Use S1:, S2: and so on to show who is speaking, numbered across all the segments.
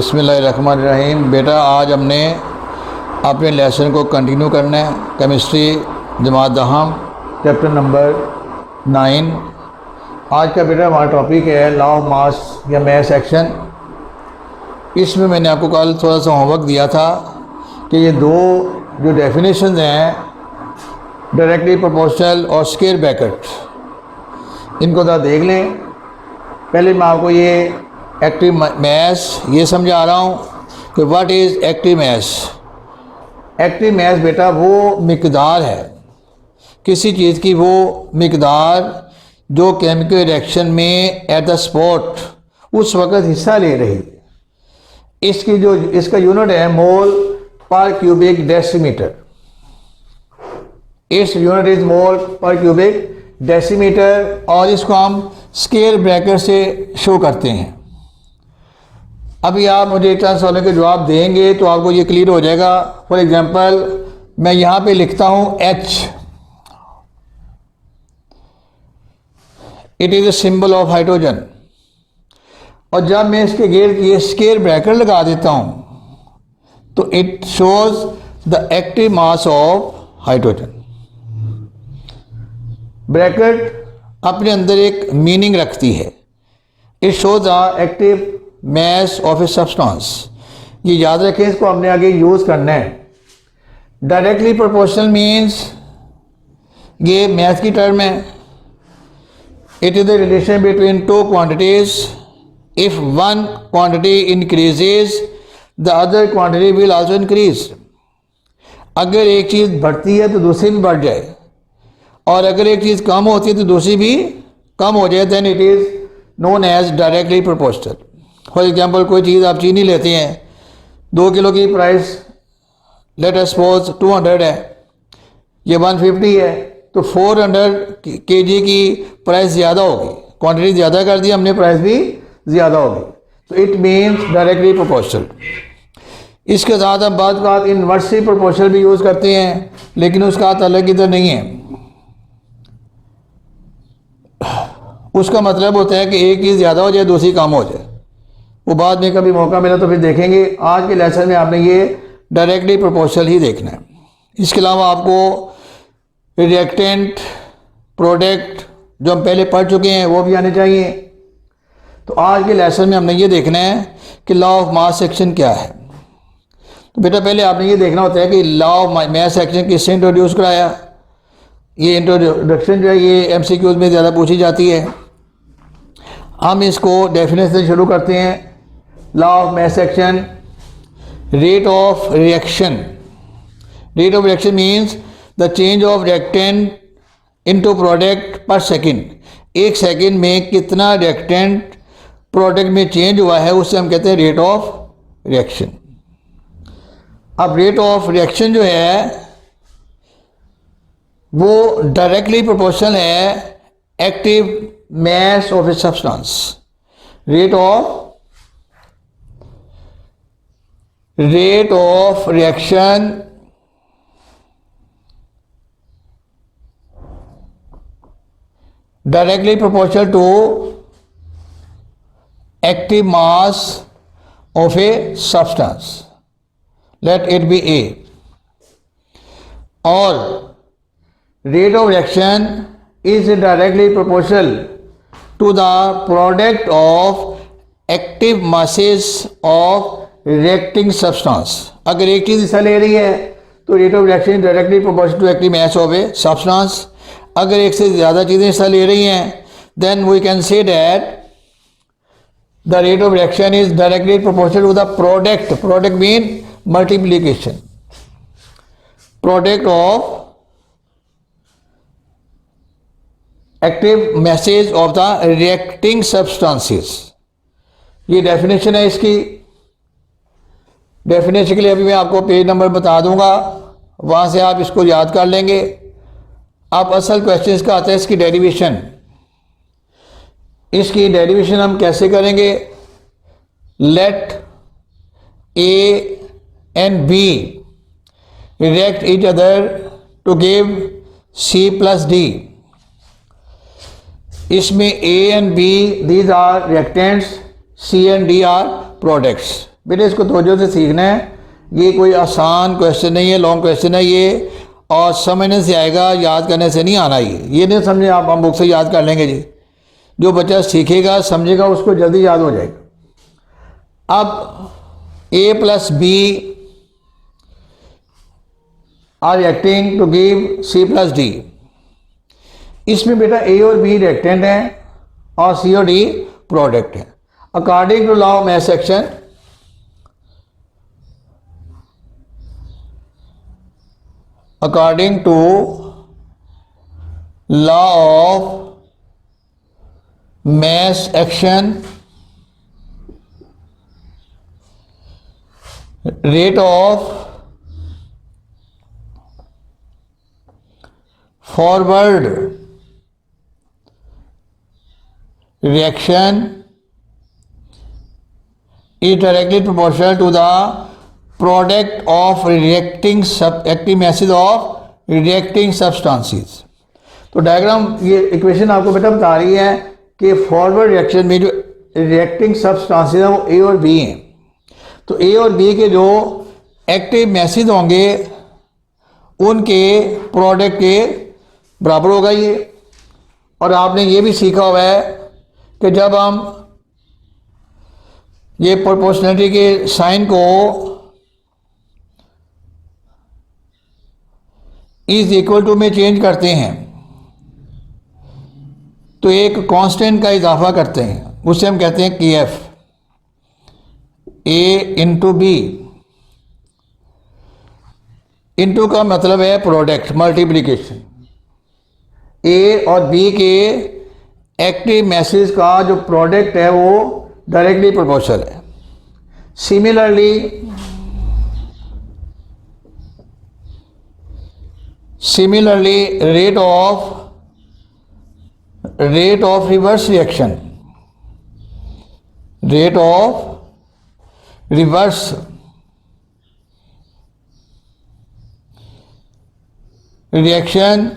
S1: बिस्मिल्लाहिर्रहमानिर्रहीम। बेटा आज हमने अपने लेसन को कंटिन्यू करना है। केमिस्ट्री जमात दहम चैप्टर नंबर 9। आज का बेटा हमारा टॉपिक है लॉ ऑफ मास या मैस एक्शन। इसमें मैंने आपको कल थोड़ा सा होमवर्क दिया था कि ये दो जो डेफिनेशंस हैं डायरेक्टली प्रोपोर्शनल और स्क्वायर ब्रैकेट, इनको ज़रा देख लें। पहले मैं आपको ये एक्टिव मैस ये समझा रहा हूँ कि what is active mass. Active mass बेटा वो मिकदार है, किसी चीज़ की वो मिकदार जो केमिकल रिएक्शन में एट द स्पॉट उस वक़्त हिस्सा ले रही है। इसकी जो इसका यूनिट है मोल पर क्यूबिक डेसीमीटर। इस यूनिट इज मोल पर क्यूबिक डेसीमीटर और इसको हम स्क्वायर ब्रैकेट से शो करते हैं। अभी आप मुझे एक सवालों के जवाब देंगे तो आपको ये क्लियर हो जाएगा। फॉर एग्जांपल मैं यहाँ पे लिखता हूँ H, it is a symbol of hydrogen, और जब मैं इसके गिर्द ये स्क्वायर ब्रैकेट लगा देता हूँ तो it shows the active mass of hydrogen. Bracket अपने अंदर एक मीनिंग रखती है। It shows the active mass of a substance. ये याद रखें, इसको हमने आगे यूज़ करना है। डायरेक्टली प्रोपोर्शनल मीन्स ये मैथ की टर्म है। It is the relation between two quantities. If one quantity increases the other quantity will also increase. अगर एक चीज़ बढ़ती है तो दूसरी भी बढ़ जाए, और अगर एक चीज़ कम होती है तो दूसरी भी कम हो जाए, then it is known as directly proportional. For example कोई चीज़ आप चीनी लेते हैं, 2 किलो की प्राइस लेट अस सपोज 200 है, ये 150 है, तो 400 kg की प्राइस ज़्यादा होगी। क्वांटिटी ज़्यादा कर दी हमने, प्राइस भी ज़्यादा होगी, तो इट मीन्स डायरेक्टली प्रोपोर्शनल। इसके साथ हम बात इनवर्सली प्रोपोर्शनल भी यूज़ करते हैं, लेकिन उसका अलग इधर नहीं है। उसका मतलब होता है कि एक चीज़ ज़्यादा हो जाए दूसरी कम हो जाए। वो बाद में कभी मौका मिला तो फिर देखेंगे। आज के लेसन में आपने ये डायरेक्टली प्रोपोर्शनल ही देखना है। इसके अलावा आपको रिएक्टेंट, प्रोडक्ट जो हम पहले पढ़ चुके हैं वो भी आने चाहिए। तो आज के लेसन में हमने ये देखना है कि लॉ ऑफ मास एक्शन क्या है। तो बेटा पहले आपने ये देखना होता है कि लॉ ऑफ मास एक्शन किससे इंट्रोड्यूस कराया। ये इंट्रोडक्शन जो है ये MCQs में ज़्यादा पूछी जाती है। हम इसको डेफिनेशन से शुरू करते हैं। Law of mass action, rate of reaction. Rate of reaction means the change of reactant into product पर सेकंड। एक सेकंड में कितना रिएक्टेंट प्रोडक्ट में चेंज हुआ है उसे हम कहते हैं रेट ऑफ रिएक्शन। अब रेट ऑफ रिएक्शन जो है वो डायरेक्टली प्रोपोर्शनल है active mass of a substance. Rate of reaction directly proportional to active mass of a substance, let it be A। और rate of reaction is directly proportional to the product of active masses of reacting substance। अगर एक चीज़ हिस्सा ले रही है तो rate of reaction is directly proportional to active mass of a substance। अगर एक से ज़्यादा चीज़ें हिस्सा ले रही हैं then we can say that the rate of reaction is directly proportional to the product। Product mean multiplication, product of active message of the reacting substances. ये डेफिनेशन है इसकी। डेफिनेशन के लिए अभी मैं आपको पेज नंबर बता दूंगा, वहाँ से आप इसको याद कर लेंगे। अब असल क्वेश्चन का आता है इसकी डेरिवेशन। इसकी डेरिवेशन हम कैसे करेंगे। Let A and B react each other to give C plus D। इसमें A and B these are reactants, C and D are products। बेटे इसको तवज्जो से सीखना है, ये कोई आसान क्वेश्चन नहीं है, लॉन्ग क्वेश्चन है ये, और समझने से आएगा, याद करने से नहीं आना। ये नहीं समझे आप हम बुक से याद कर लेंगे जी। जो बच्चा सीखेगा समझेगा उसको जल्दी याद हो जाएगा। अब A plus B are reacting to give C plus D. इसमें बेटा ए और बी रिएक्टेंट हैं और सी और डी प्रोडक्ट है। According to law of mass action, according to law of mass action, rate of forward reaction is directly proportional to the product of reacting active message of reacting substances. तो diagram ये equation आपको बेटा बता रही है कि forward reaction में जो रिएक्टिंग सब्सटेंसेस हैं वो ए और बी हैं। तो ए और बी के जो एक्टिव मैसेज होंगे उनके प्रोडक्ट के बराबर होगा ये। और आपने ये भी सीखा हुआ है कि जब हम ये प्रोपोर्शनलिटी के साइन को इज इक्वल टू में चेंज करते हैं तो एक कांस्टेंट का इजाफा करते हैं, उसे हम कहते हैं के एफ। ए इंटू बी, इंटू का मतलब है प्रोडक्ट, मल्टीप्लिकेशन। ए और बी के एक्टिव मैसेज का जो प्रोडक्ट है वो डायरेक्टली प्रोपोर्शनल है। Similarly, rate of reverse reaction, rate of reverse reaction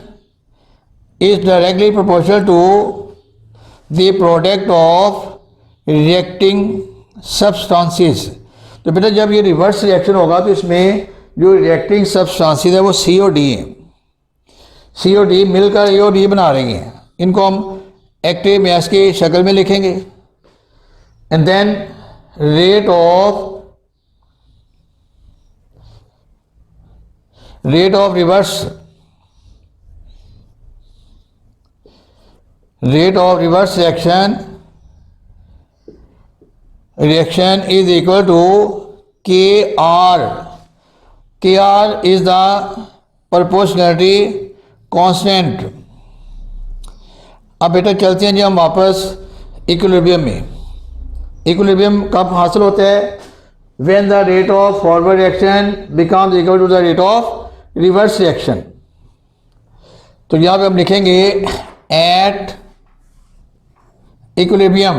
S1: is directly proportional to the product of reacting substances। तो बेटा जब ये रिवर्स रिएक्शन होगा तो इसमें जो रिएक्टिंग सब्सटेंसेस है वो सी और डी हैं। सी और डी मिलकर ए और डी बना रही हैं। इनको हम एक्टिव मैस की शक्ल में लिखेंगे। And then rate of reverse reaction is equal to KR. KR is the proportionality constant। अब बेटा चलते हैं जी हम वापस इक्विलिब्रियम में। इक्विलिब्रियम कब हासिल होता है? when the rate of forward reaction becomes equal to the rate of reverse reaction। तो यहाँ पे हम लिखेंगे at equilibrium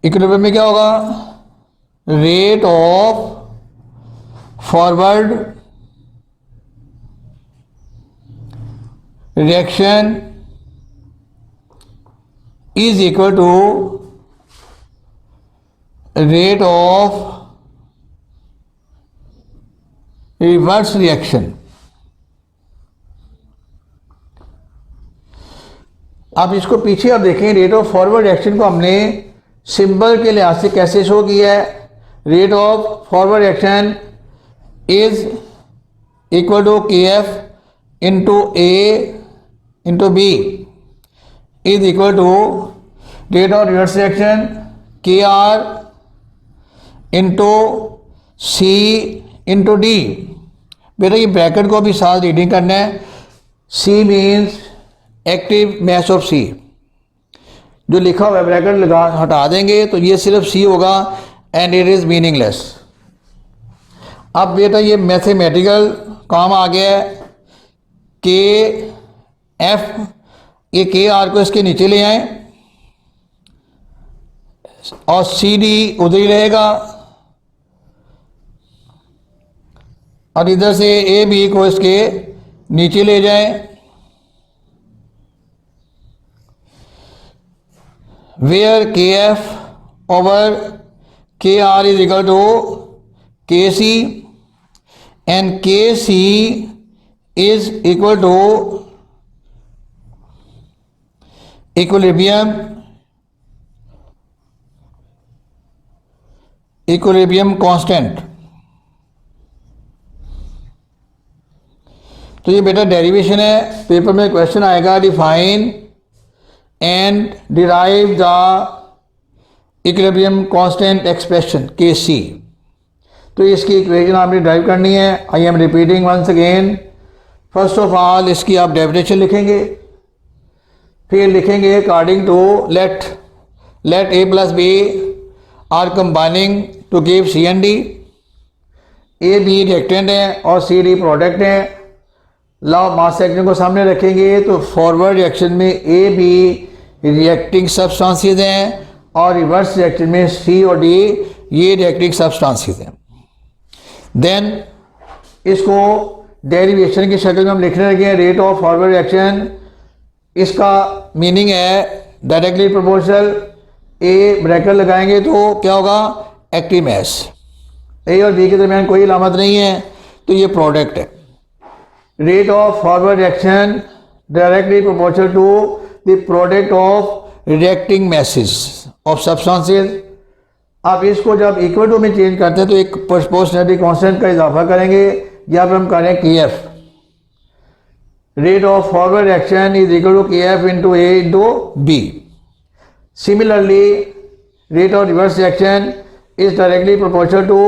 S1: इक्विलिब्रियम में क्या होगा? Rate of forward reaction is equal to rate of reverse reaction. आप इसको पीछे आप देखें, रेट ऑफ फॉरवर्ड रिएक्शन को हमने सिंबल के लिहाज से कैसे शो किया है? Rate of forward reaction is equal to K F into A into B is equal to rate of reverse reaction K R into C into D. बेटा ये ब्रैकेट को भी साथ रीडिंग करना है। C means active mass of C, जो लिखा हुआ है ब्रैकेट लगा हटा देंगे तो ये सिर्फ सी होगा एंड इट इज़ मीनिंगलेस। अब बेटा ये मैथमेटिकल काम आ गया है। के एफ, ये के आर को इसके नीचे ले आए और सी डी उधर ही रहेगा और इधर से ए बी को इसके नीचे ले जाएं। Where K F over K R is equal to K C and K C is equal to equilibrium constant. तो ये बेटा डेरिवेशन है, पेपर में क्वेश्चन आएगा define and derive the equilibrium constant expression K C. तो इसकी equation आपने derive करनी है। I am repeating once again. First of all इसकी आप डेफिनेशन लिखेंगे, फिर लिखेंगे according to let A plus B are combining to give C and D. A B reactant है और सी डी प्रोडक्ट है। लॉ ऑफ मास एक्शन को सामने रखेंगे तो फॉरवर्ड रिएक्शन में ए बी रिएक्टिंग सब्सटेंसेस हैं और रिवर्स रिएक्शन में सी और डी ये रिएक्टिंग सब्सटेंसेस हैं। देन इसको डेरिवेशन की शक्ल में हम लिखने लगे हैं रेट ऑफ फॉरवर्ड रिएक्शन। इसका मीनिंग है डायरेक्टली प्रोपोर्शनल। ए ब्रैकेट लगाएंगे तो क्या होगा, एक्टिव मास। ए और बी के दरमियान कोई अलामत नहीं है तो ये प्रोडक्ट है। Rate of forward reaction directly proportional to the product of reacting masses of substances. आप इसको जब इक्वल टू में चेंज करते हैं तो एक प्रोपोर्शनलिटी कांस्टेंट का इजाफा करेंगे, या फिर हम करें K F. Rate of forward reaction is equal to K F into A into B. Similarly rate of reverse reaction is directly proportional to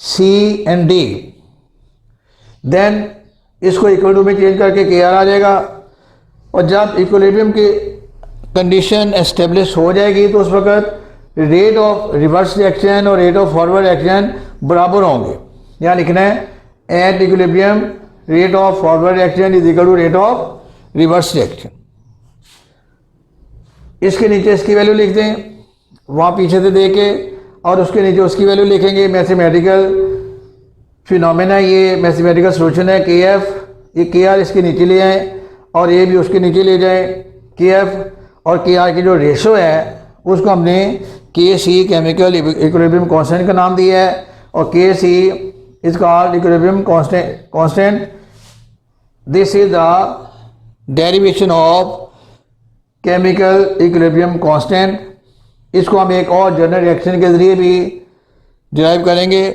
S1: C and D. Then इसको इक्वल टू में change करके K are आ जाएगा। और जब equilibrium की condition establish हो जाएगी तो उस वक्त रेट ऑफ रिवर्स रिएक्शन और रेट ऑफ फॉरवर्ड रिएक्शन बराबर होंगे। यहाँ लिखना है at equilibrium rate of forward reaction is equal to rate of reverse reaction. इसके नीचे इसकी वैल्यू लिख दें वहाँ पीछे से दे के, और उसके नीचे उसकी वैल्यू लिखेंगे। मैथमेटिकल फिनोमेना, ये मैथमेटिकल सोल्यूशन है। के एफ ये के आर इसके नीचे ले आए और ए भी उसके नीचे ले जाए। के एफ और के आर की जो रेशो है उसको हमने के सी केमिकल इक्विलिब्रियम कांस्टेंट का नाम दिया है, और K C is called equilibrium constant. This is the derivation of chemical equilibrium constant. इसको हम एक और जनरल रिएक्शन के जरिए भी डिराइव करेंगे।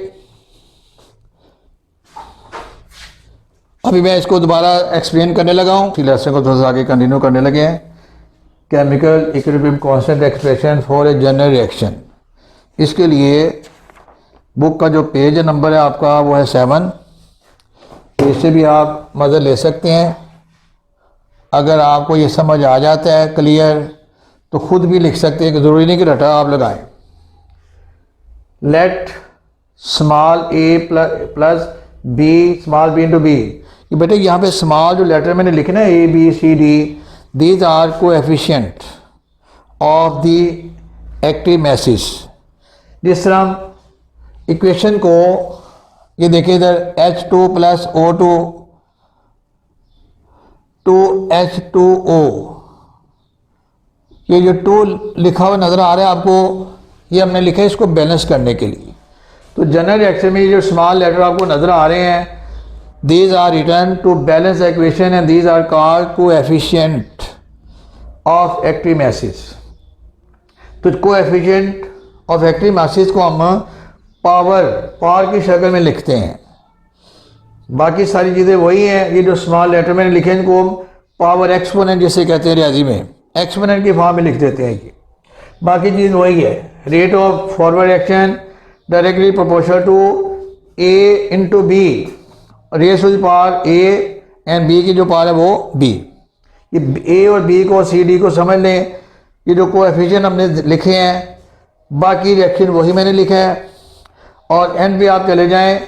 S1: अभी मैं इसको दोबारा एक्सप्लेन करने लगा हूँ, फिर लेसन को थोड़ा सा आगे कंटिन्यू करने लगे हैं। Chemical equilibrium constant expression for a general reaction. इसके लिए बुक का जो पेज नंबर है आपका वो है 7। तो इससे भी आप मदद ले सकते हैं। अगर आपको ये समझ आ जाता है क्लियर तो खुद भी लिख सकते हैं कि ज़रूरी नहीं कि रटा आप लगाएं। Let small A plus B small B into B. ये बेटे यहाँ पे स्मॉल जो लेटर मैंने लिखना है A B C D, these are coefficient of the active masses. जिस तरह इक्वेशन को ये देखिए इधर H2 प्लस O2 2H2O, ये जो 2 लिखा हुआ नज़र आ रहा है आपको, ये हमने लिखा है इसको बैलेंस करने के लिए। तो जनरल रिएक्शन में जो स्मॉल लेटर आपको नज़र आ रहे हैं, these are written to balance equation and these are called coefficient of active masses. तो कोएफिशिएंट ऑफ एक्टिव मैसेज को हम पावर की शक्ल में लिखते हैं। बाकी सारी चीज़ें वही हैं। ये जो स्मॉल लेटर मैंने लिखे हैं इनको पावर एक्सपोनेंट जिसे कहते हैं रियाजी में, एक्सपोनेंट की फॉर्म में लिख देते हैं। ये बाकी चीज़ वही है। Rate of forward reaction directly proportional to A into B, raise to the power A and B की जो पावर है वो बी। ये ए और बी को सी डी को समझ लें। ये जो कोएफिशिएंट हमने लिखे हैं, बाकी रिएक्शन वही मैंने लिखा है। और एंड पे आप चले जाएं,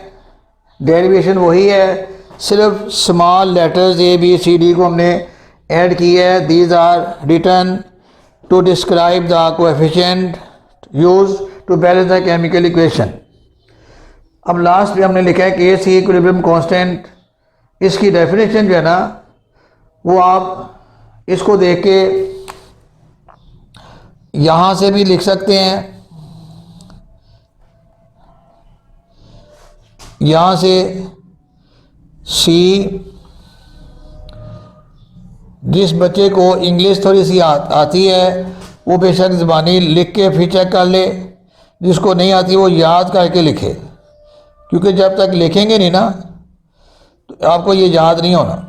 S1: डेरिवेशन वही है, सिर्फ small letters A B C D को हमने ऐड किया है। These are written to describe the coefficient use to balance the chemical equation. अब लास्ट में हमने लिखा है के सी इक्विलिब्रियम कांस्टेंट। इसकी डेफिनेशन जो है ना वो आप इसको देख के यहाँ से भी लिख सकते हैं, यहाँ से सी, जिस बच्चे को इंग्लिश थोड़ी सी आती है वो बेशक ज़बानी लिख के फिर चेक कर ले, जिसको नहीं आती वो याद करके लिखे, क्योंकि जब तक लिखेंगे नहीं ना तो आपको ये याद नहीं होना।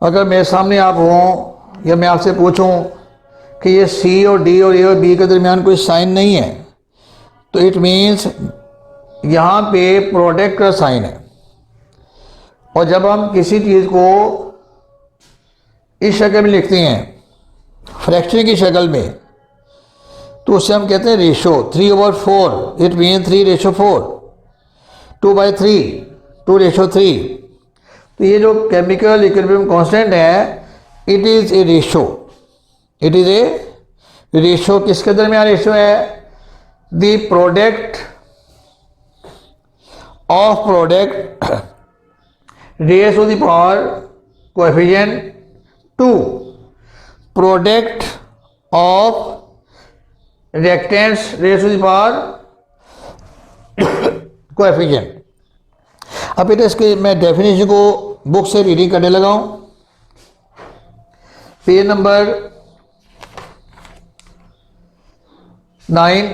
S1: अगर मेरे सामने आप हों या मैं आपसे पूछूं कि ये सी और डी और ए और बी के दरमियान कोई साइन नहीं है, तो इट मीन्स यहाँ पे प्रोडक्ट का साइन है। और जब हम किसी चीज़ को इस शक्ल में लिखते हैं, फ्रैक्शन की शक्ल में, तो उससे हम कहते हैं रेशो 3/4। It mean 3/4, 2/3, 2/3। तो ये जो केमिकल इक्विलिब्रियम कांस्टेंट है, it is a ratio, it is a ratio. किसके दरमियान रेशो है? The product of product raise to the power coefficient 2, product of reactants raise to the power coefficient. अब बेटा इसके मैं डेफिनेशन को बुक से रीडिंग करने लगा हूं। Page number 9।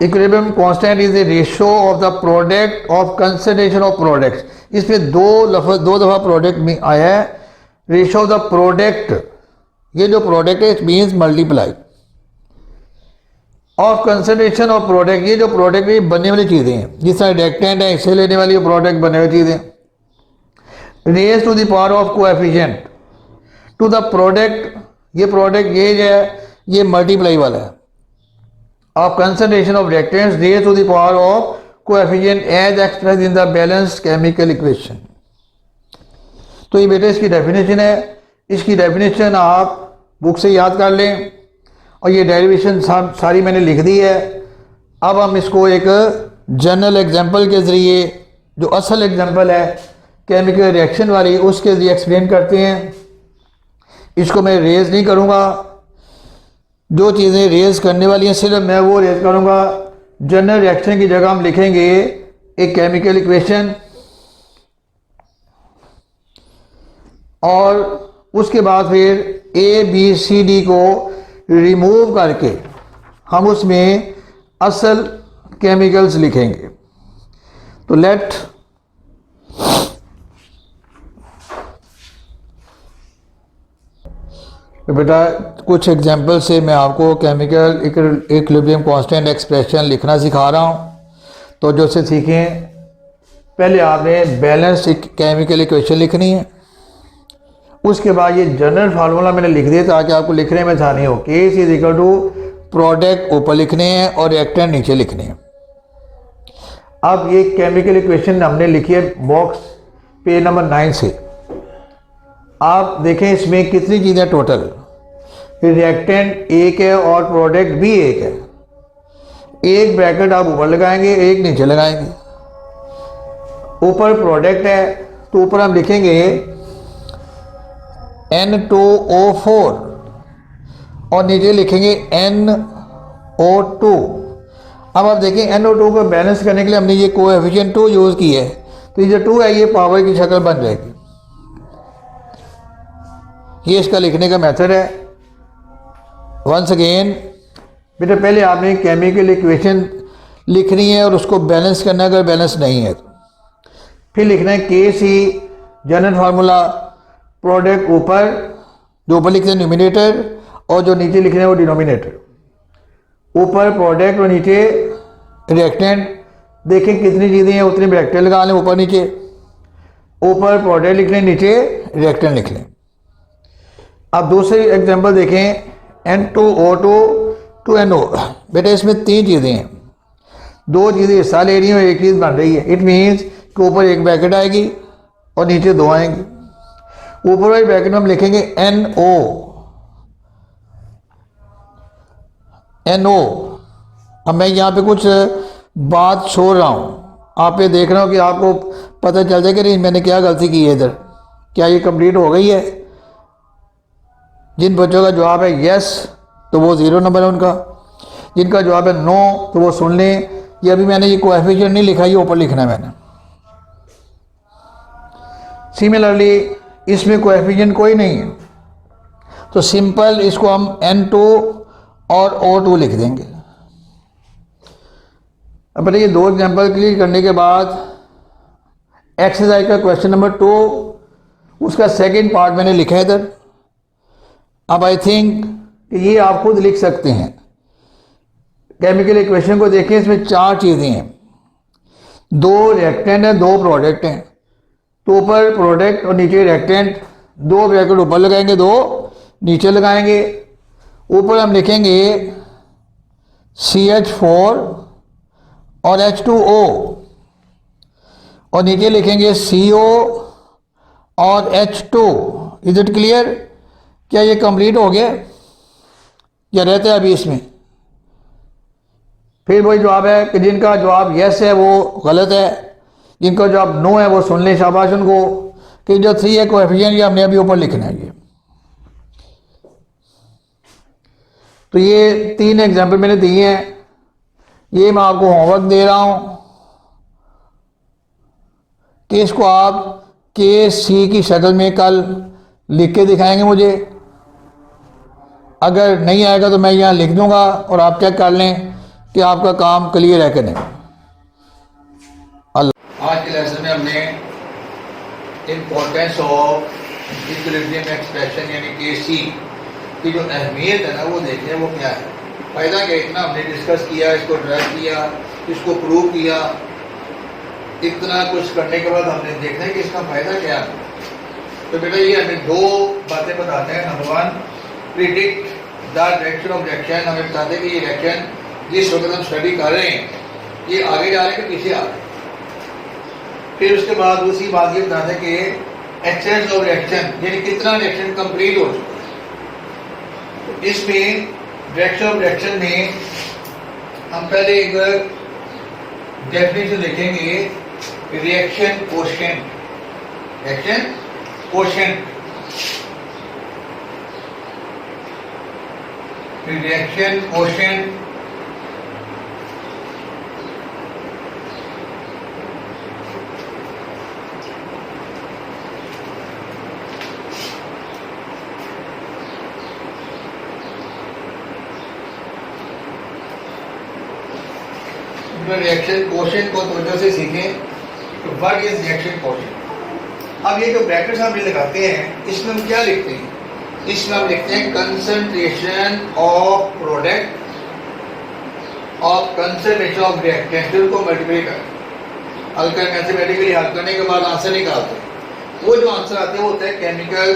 S1: Equilibrium constant is a ratio of the product of concentration of products. इसमें दो दफा प्रोडक्ट में आया है। रेशियो ऑफ द प्रोडक्ट, ये जो प्रोडक्ट है it means multiply of concentration of product, ये जो प्रोडक्ट में बनने वाली चीज़ें हैं, जिस तरह रिएक्टेंट है इससे लेने वाली प्रोडक्ट बनने वाली चीज़ें, raise to the power of coefficient to the product, ये प्रोडक्ट ये जो है ये मल्टीप्लाई वाला है, of concentration of reactants raise to the power of coefficient as expressed in the balanced chemical equation. तो ये बेटे इसकी डेफिनेशन है। इसकी डेफिनेशन आप बुक से याद कर लें और ये डेरिवेशन सारी मैंने लिख दी है। अब हम इसको एक जनरल एग्जांपल के ज़रिए, जो असल एग्जांपल है केमिकल रिएक्शन वाली, उसके ज़रिए एक्सप्लेन करते हैं। इसको मैं रेज़ नहीं करूँगा, जो चीज़ें रेज़ करने वाली हैं सिर्फ मैं वो रेज़ करूँगा। जनरल रिएक्शन की जगह हम लिखेंगे एक केमिकल इक्वेशन, और उसके बाद फिर ए बी सी डी को रिमूव करके हम उसमें असल केमिकल्स लिखेंगे। तो लेट बेटा कुछ एग्जांपल से मैं आपको केमिकल इक्विलिब्रियम कांस्टेंट एक्सप्रेशन लिखना सिखा रहा हूँ। तो जो से सीखें, पहले आपने बैलेंस्ड केमिकल इक्वेशन लिखनी है, उसके बाद ये जनरल फार्मूला मैंने लिख दिया ताकि आपको लिखने में आसानी हो। के इज इक्वल टू प्रोडक्ट ऊपर लिखने हैं और रिएक्टेंट नीचे लिखने हैं। अब ये केमिकल इक्वेशन हमने लिखी है बॉक्स पेज नंबर 9 से। आप देखें इसमें कितनी चीज़ें टोटल, रिएक्टेंट एक है और प्रोडक्ट भी एक है। एक ब्रैकेट आप ऊपर लगाएंगे, एक नीचे लगाएंगे। ऊपर प्रोडक्ट है तो ऊपर हम लिखेंगे N2O4 और नीचे लिखेंगे NO2। अब आप देखें NO2 को बैलेंस करने के लिए हमने ये कोएफिशिएंट 2 यूज़ की है, तो ये जो 2 है ये पावर की शक्ल बन जाएगी। ये इसका लिखने का मेथड है। वंस अगेन बेटा पहले आपने केमिकल इक्वेशन लिखनी है और उसको बैलेंस करना है, अगर बैलेंस नहीं है तो फिर लिखना है KC जनरल फार्मूला, प्रोडक्ट ऊपर, जो ऊपर लिखते हैं न्यूमिनेटर और जो नीचे लिखने हैं वो डिनोमिनेटर। ऊपर प्रोडक्ट और नीचे रिएक्टेंट। देखें कितनी चीज़ें हैं उतनी ब्रैकेट लगा लें ऊपर नीचे। ऊपर प्रोडक्ट लिख लें, नीचे रिएक्टेंट लिख लें। अब दूसरी एग्जांपल देखें N2O2 to NO। बेटा इसमें 3 चीज़ें हैं, 2 चीज़ें हिस्सा ले रही हैं और एक चीज़ बन रही है। इट मीन्स कि ऊपर एक ब्रैकेट आएगी और नीचे 2 आएंगी। ऊपर वाली ब्रैकेट में हम लिखेंगे NO। अब मैं यहाँ पे कुछ बात छोड़ रहा हूँ, आप ये देख रहा हूँ कि आपको पता चल जाए कि नहीं मैंने क्या गलती की है इधर, क्या ये कंप्लीट हो गई है। जिन बच्चों का जवाब है यस तो वो 0 नंबर है उनका, जिनका जवाब है नो तो वो सुन लें। ये अभी मैंने ये कोएफिशिएंट नहीं लिखा, ये ऊपर लिखना है मैंने। सिमिलरली इसमें कोएफिशिएंट कोई नहीं है तो सिंपल इसको हम N2 और O2 लिख देंगे। अब बताइए, 2 एग्जाम्पल क्लियर करने के बाद एक्सरसाइज का क्वेश्चन नंबर 2, उसका सेकंड पार्ट मैंने लिखा है इधर। अब आई थिंक कि ये आप खुद लिख सकते हैं। केमिकल इक्वेशन को देखें, इसमें 4 चीज़ें हैं, 2 रिएक्टेंट हैं, 2 प्रोडक्ट हैं। तो ऊपर प्रोडक्ट और नीचे रिएक्टेंट, 2 ब्रैकेट ऊपर लगाएंगे, 2 नीचे लगाएंगे। ऊपर हम लिखेंगे CH4 और H2O और नीचे लिखेंगे CO और H2। Is it clear? क्या ये कंप्लीट हो गया या रहते हैं अभी इसमें? फिर वही जवाब है कि जिनका जवाब यस है वो गलत है, जिनका जवाब नो है वो सुन लें, शाबाश उनको। कि जो 3 है कोएफिशिएंट ये हमने अभी ऊपर लिखना है। ये तो ये 3 एग्जाम्पल मैंने दिए हैं, ये मैं आपको होमवर्क दे रहा हूं कि इसको आप KC की शक्ल में कल लिख के दिखाएंगे मुझे। अगर नहीं आएगा तो मैं यहाँ लिख दूंगा और आप चेक कर लें कि आपका काम क्लियर है कि नहीं। आज के लेसन में हमने इम्पोर्टेंस ऑफ इक्विलिब्रियम एक्सप्रेशन यानी KC की जो अहमियत है ना वो देखें वो क्या है। फ़ायदा क्या, इतना हमने डिस्कस किया, इसको ड्राइव किया, इसको प्रूव किया, इतना कुछ करने के बाद हमने देखना है कि इसका फ़ायदा क्या है। तो बेटा ये हमें 2 बातें बताते हैं। Number 1, predict the direction of reaction. हमें बताते हैं कि ये रिएक्शन जिस वक्त हम स्टडी कर रहे हैं ये आगे जा रहे हैं कि पीछे आ रहे हैं। फिर उसके बाद उसी बात ये बताते हैं कि एक्सेस ऑफ रिएक्शन यानी कितना रिएक्शन कंप्लीट हो चुका है। इसमें डायरेक्शन ऑफ रिएक्शन में हम पहले एक डेफिनेशन लिखेंगे, reaction quotient. Reaction quotient, reaction quotient reaction quotient को तवज्जो से सीखें। What is reaction quotient? अब ये जो ब्रैकेट्स हम लगाते हैं इसमें हम क्या लिखते हैं? इसमें हम लिखते हैं concentration of product of concentration of reactant. जिनको मल्टीप्लाई कर हल कर मैथमेटिकली हल करने के बाद आंसर निकालते हैं। वो जो आंसर आते हैं वो होता है केमिकल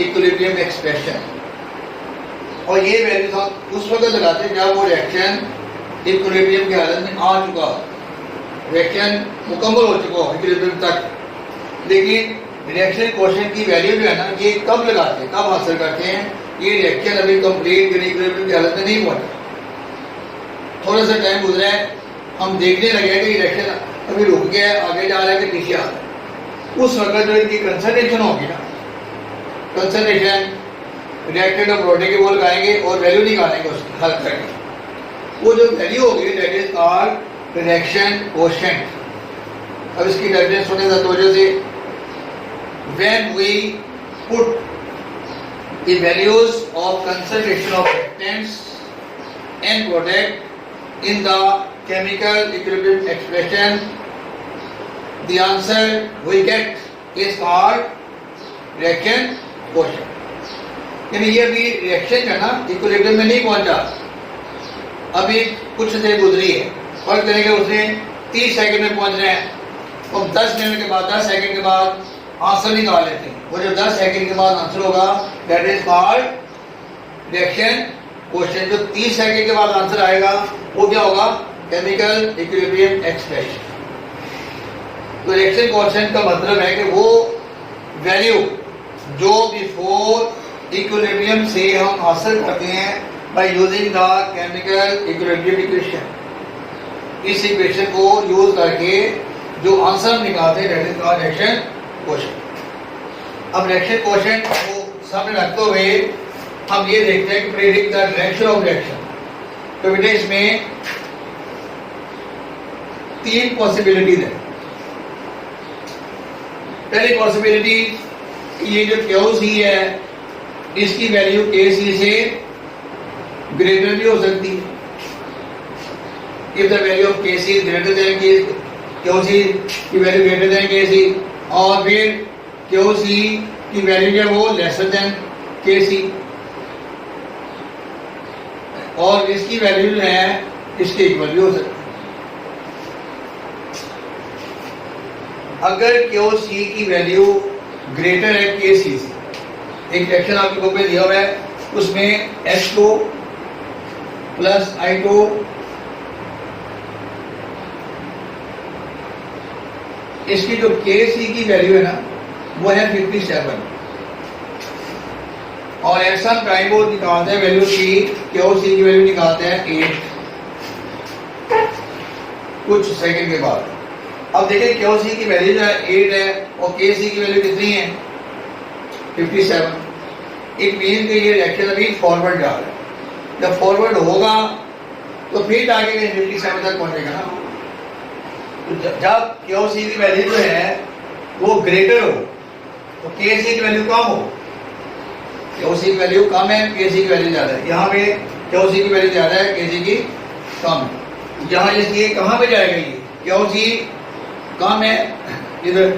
S1: इक्विलिब्रियम एक्सप्रेशन। और ये वैल्यूज हम उस वक्त लगाते हैं जब वो रिएक्शन इक्विलिब्रियम की हालत में आ चुका, रिएक्शन मुकम्मल हो चुका हो इक्विलिब्रियम तक। लेकिन रिएक्शन कोशेंट की वैल्यू जो है ना ये कब लगाते हैं, कब हासिल करते हैं? ये रिएक्शन अभी कंप्लीट इक्विलिब्रियम की हालत में नहीं पहुंचा, थोड़ा सा टाइम गुजरा है, हम देखने लगे कि रिएक्शन अभी रुक गया है, आगे जा रहा है कि पीछे आ रहा है। उस वक्त जो इनकी कंसंट्रेशन होगी ना, कंसंट्रेशन रिएक्टेंट और प्रोडक्ट की वो लगाएंगे और वैल्यू निकालेंगे उसकी हल करके। वो जो वैल्यू होगी that is called reaction quotient. अब इसकी डेफिनेशन सुने तो वजह से, when we put the values of concentration of reactants and product in the chemical equilibrium expression, the answer we get is called reaction quotient। यानी ये भी रिएक्शन है ना इक्विलिब्रियम में नहीं पहुंचा, अभी कुछ देर गुजरी है, और करेंगे उसने 30 सेकंड में पहुंचना है, और 10 मिनट के बाद 10 सेकंड के बाद आंसर निकाल लेते हैं। वो जो 10 सेकंड के बाद आंसर होगा that is called reaction question. जो 30 सेकंड के बाद आंसर आएगा वो क्या होगा? Chemical equilibrium expression. तो रिएक्शन क्वेश्चन का मतलब है कि वो वैल्यू जो बिफोर इक्विलिब्रियम से हम हासिल करते हैं by using the chemical equilibrium equation. इस इक्वेशन को यूज करके जो आंसर निकालते हैं that is called reaction question. अब रिएक्शन क्वेश्चन को सामने रखते हुए हम ये देखते हैं कि predict the direction of reaction. तो बेटा इसमें 3 पॉसिबिलिटीज है। पहली पॉसिबिलिटी, ये जो QC है इसकी वैल्यू KC से ग्रेटर भी हो सकती है। If the value of KC is greater than QC की वैल्यू ग्रेटर देन KC, और फिर QC की वैल्यू जो है वो लेसर देन KC, और इसकी वैल्यू जो है इसके इक्वल भी हो सकती है। अगर QC की वैल्यू ग्रेटर है KC से, एक रिएक्शन आपकी बुक में दिया हुआ है, उसमें H2 प्लस I2 इसकी जो KC की वैल्यू है ना वो है 57, और ऐसा टाइम वो निकालते हैं वैल्यू की QC की वैल्यू निकालते हैं 8 कुछ सेकंड के बाद। अब देखिए QC की वैल्यू जो है 8 है और KC की वैल्यू कितनी है 57। इट मीन कि ये रिएक्शन अभी फॉरवर्ड जा रहा है। जब फॉरवर्ड होगा तो फिर आगे 57 तक पहुंचेगा ना। तो जब QC की वैल्यू जो है वो ग्रेटर हो तो KC की वैल्यू कम हो। QC की वैल्यू कम है, KC की वैल्यू ज्यादा है। यहाँ पे QC की वैल्यू ज्यादा है, KC की कम है। यहाँ इसलिए कहाँ पे जाएगा ये, QC कम है इधर।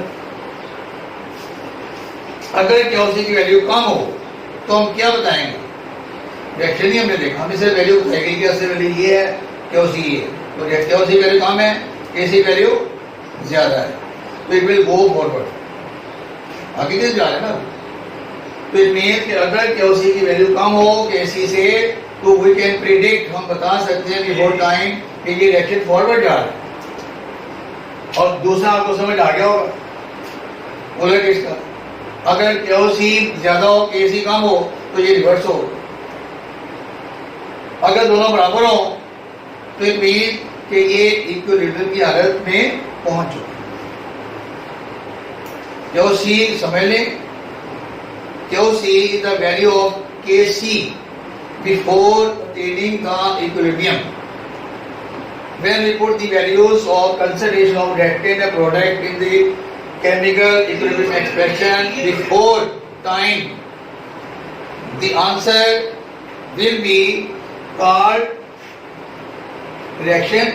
S1: अगर QC की वैल्यू कम हो तो हम क्या बताएंगे, रिएक्शन ही हमने देखा, हम इसे वैल्यू बताएंगे कि असली वैल्यू ये है, QC ये है। तो QC वैल्यू कम है, KC वैल्यू ज्यादा है, तो इट विल गो फॉरवर्ड, आगे कैसे जा रहे हैं ना। तो इट मीन कि अगर QC की वैल्यू कम हो KC से तो वी कैन प्रिडिक्ट, हम बता सकते हैं बिफोर टाइम कि ये रिएक्शन फॉरवर्ड जा रहा है। और दूसरा आपको समझ आ गया होगा उलट इसका, अगर QC ज्यादा हो KC कम हो तो ये रिवर्स हो। अगर दोनों बराबर हो तो इट मीन कि ये इक्विलिब्रियम की हालत में पहुंच चुके। QC समझ लें, QC is the value of KC before attaining the equilibrium. When we put the values of concentration of reactant and product in the chemical equilibrium expression before time, the answer will be called reaction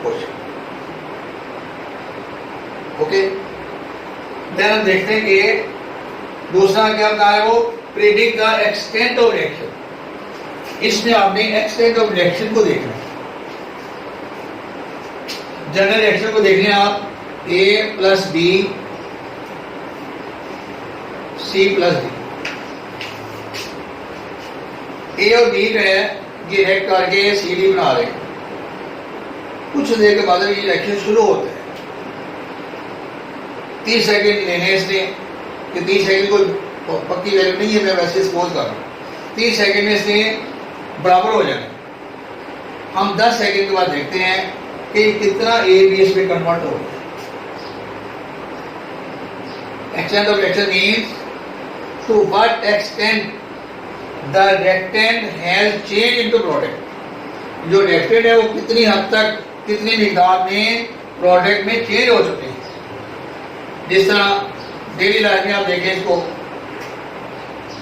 S1: quotient. Okay? then हम देखते हैं कि दूसरा क्या बता रहा है वो, predict the extent of reaction. इसमें आपने एक्सटेंट ऑफ रिएक्शन को देखना है। जनरल रिएक्शन को देख लें आप, A plus B C plus D। A और B जो है ये रिएक्ट करके CD बना रहे हैं। कुछ देर के बाद ये रिएक्शन शुरू होता है। 30 सेकेंड लेने इसने, कि 30 सेकेंड कोई पक्की वैल्यू नहीं है, मैं वैसे सपोज कर रहा हूँ। 30 सेकेंड में इसने बराबर हो जाना। हम 10 सेकेंड के बाद देखते हैं कि कितना A B S में कन्वर्ट हो गया। Extent of reaction means to what extent the reactant has change into product. जो रिएक्टेंट है वो कितनी हद तक, कितनी मिकदार में प्रोडक्ट में चेंज हो चुके हैं। जिस तरह डेली लाइफ में आप देखें इसको,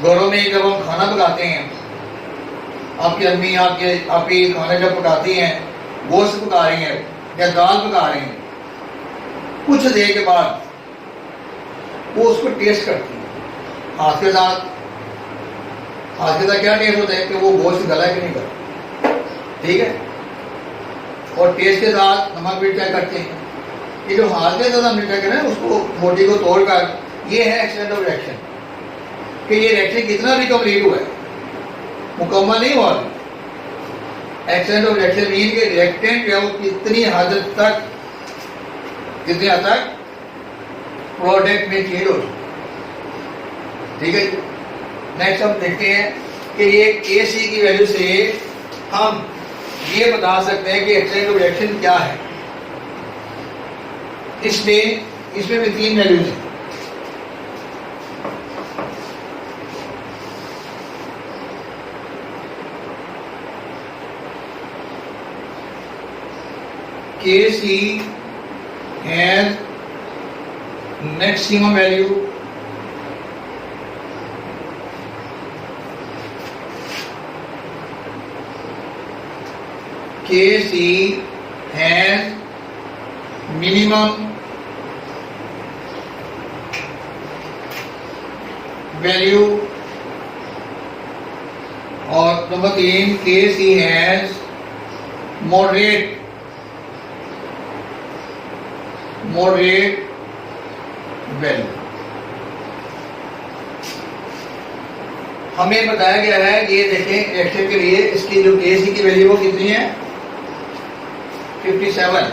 S1: घरों में जब हम खाना पकाते हैं, आपकी अम्मी आपकी खाना जब पकाती हैं, गोश्त पका रही हैं या दाल पका रही हैं, कुछ देर के बाद वो उसको टेस्ट करती है हाथ के साथ। हाथ के साथ क्या टेस्ट होता है कि वो गोश्त गला कि नहीं गला, ठीक है। और टेस्ट के साथ नमक मिर्च क्या करते हैं, ये जो हाथ के साथ हम मिर्च करें उसको मोटी को तोड़कर, ये है एक्सटेंट ऑफ रिएक्शन, कि ये रिएक्शन कितना भी कंप्लीट हुआ है, मुकम्मल नहीं हुआ। एक्सटेंट ऑफ रिएक्शन मीन के रिएक्टेंट है वो कितनी हद तक प्रोडक्ट में चेंज हो चुका, ठीक है। नेक्स्ट हम देखते हैं कि ये KC की वैल्यू से हम ये बता सकते हैं कि एक्सटेंट ऑफ रिएक्शन क्या है। इसमें भी 3 वैल्यूज हैं। KC has maximum value KC has minimum value और number 3 KC has moderate value। हमें बताया गया है, ये देखें रिएक्शन के लिए इसकी जो KC की वैल्यू वो कितनी है 57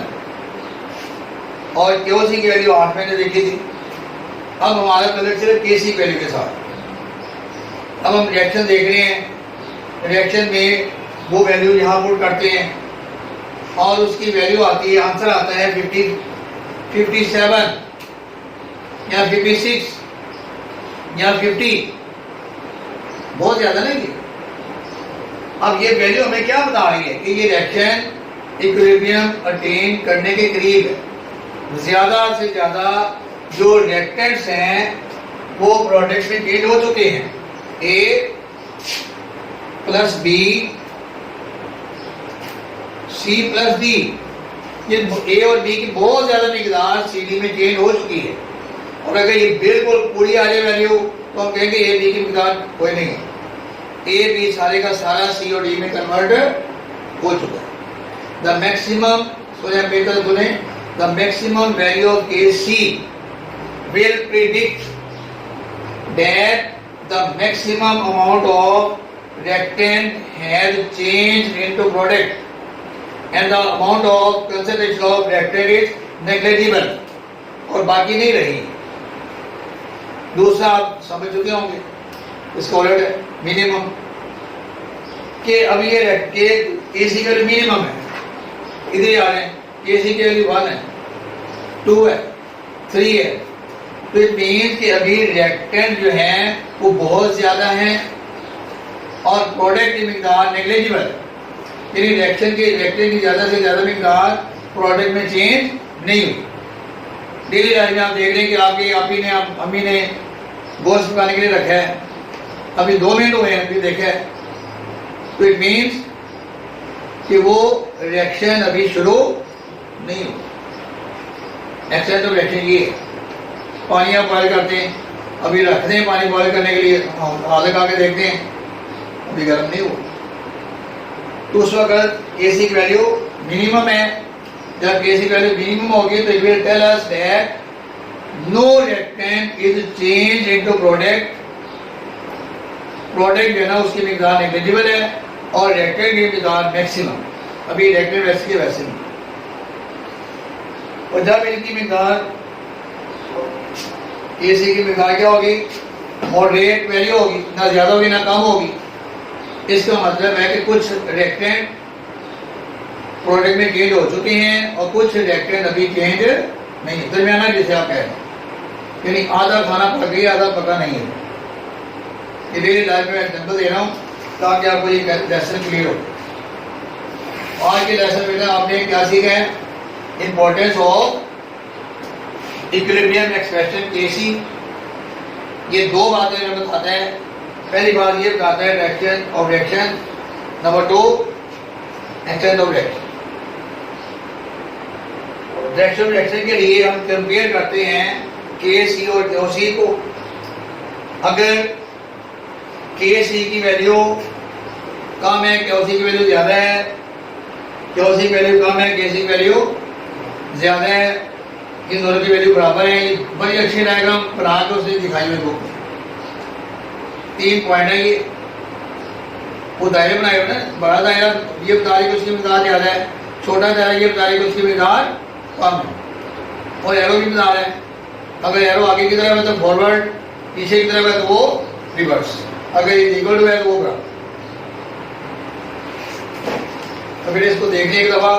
S1: और KOC की वैल्यू 8 मैंने देखी थी। अब हमारा कलर सिर्फ KC वैल्यू के साथ। अब हम रिएक्शन देख रहे हैं, रिएक्शन में वो वैल्यू यहाँ पुट करते हैं और उसकी वैल्यू आती है, आंसर आता है 57 या 56 या 50, बहुत ज्यादा नहीं। अब ये वैल्यू हमें क्या बता रही है कि ये रिएक्शन इक्विलिब्रियम अटेन करने के करीब है। ज्यादा से ज्यादा जो रिएक्टेंट्स हैं वो प्रोडक्ट में चेंज हो चुके हैं। A plus B C plus D, ये A और B की बहुत ज्यादा मिकदार CD में चेंज हो चुकी है। और अगर ये बिल्कुल पूरी आ जाए वैल्यू तो हम कहेंगे A B की मिकदार कोई नहीं है, A B सारे का सारा C और D में कन्वर्ट हो चुका है। द मैक्सिमम सुने the maximum value of KC will predict that the maximum amount of reactant has changed into product and the amount of concentration of reactant is negligible, और बाकी नहीं रही। दूसरा आप समझ चुके होंगे, इसका उलट है मिनिमम, कि अब ये KC का मिनिमम है, इधर ही आ रहे हैं, KC की वैल्यू 1 है, 2 है, 3 है, तो इट मीन्स कि अभी रिएक्टेंट जो हैं वो बहुत ज्यादा हैं और प्रोडक्ट की मिकदार नेग्लिजिबल, यानी रिएक्टेंट की ज्यादा से ज्यादा मिकदार प्रोडक्ट में चेंज नहीं हुई। डेली लाइफ में आप देख रहे हैं कि आपकी अम्मी ने गोश्त पकाने के लिए रखा है, अभी 2 मिनट हुए हैं, अभी देखा है, तो इट मीन्स कि वो रिएक्शन अभी शुरू नहीं हुई। एक्शन तो रिएक्शन ये है। पानी आप बॉयल करते हैं, अभी रखते हैं पानी बॉयल करने के लिए, आगे आके देखते हैं अभी गर्म नहीं हुआ, तो उस वक्त KC की वैल्यू मिनिमम है। जब KC की वैल्यू मिनिमम होगी तो it will tell us that no reactant is change into product जो है ना उसकी मिकदार नेग्लिजिबल है और रिएक्टेंट की मिकदार मैक्सिमम। अभी रिएक्टेंट वैसे के वैसे नहीं, और जब इनकी मिकदार KC की मिकदार क्या होगी, मॉडरेट वैल्यू होगी, ना ज्यादा होगी ना कम होगी। इसका मतलब है कि कुछ रिएक्टेंट प्रोडक्ट में चेंज हो चुके हैं और कुछ रिएक्टेंट अभी चेंज नहीं, दरमियाना जिसे आप कह रहे हैं, यानी आधा खाना पक गया आधा पका नहीं है। ये डेली लाइफ में एग्जाम्पल दे रहा हूँ ताकि आपको ये लेसन क्लियर हो। आज के लेसन में आपने क्या सीखा है, importance of equilibrium expression KC। ये 2 बातें हमें बताता है। पहली बात ये बताता है reaction of reaction, number 2 action of reaction. Reaction reaction के लिए हम कंपेयर करते हैं KC और KOC को। अगर KC की वैल्यू कम है, KOC की वैल्यू ज्यादा है, KOC की वैल्यू कम है, KC की वैल्यू ज्यादा है, इन दोनों की वैल्यू बराबर है। बड़ी अच्छी डायग्राम बना के उसने दिखाई हुई बुक में 3 पॉइंट है। ये वो दायरे बनाए हुए ना, बड़ा दायरा ये बता रही है उसकी मिकदार ज्यादा है, छोटा दायरा ये बता रही है उसकी मिकदार कम है, और एरो की मिकदार है। अगर एरो आगे की तरफ है तो फॉरवर्ड, पीछे की तरफ है तो वो रिवर्स, अगर इक्वल टू है तो वो बराबर। तो फिर इसको देखने एक दफा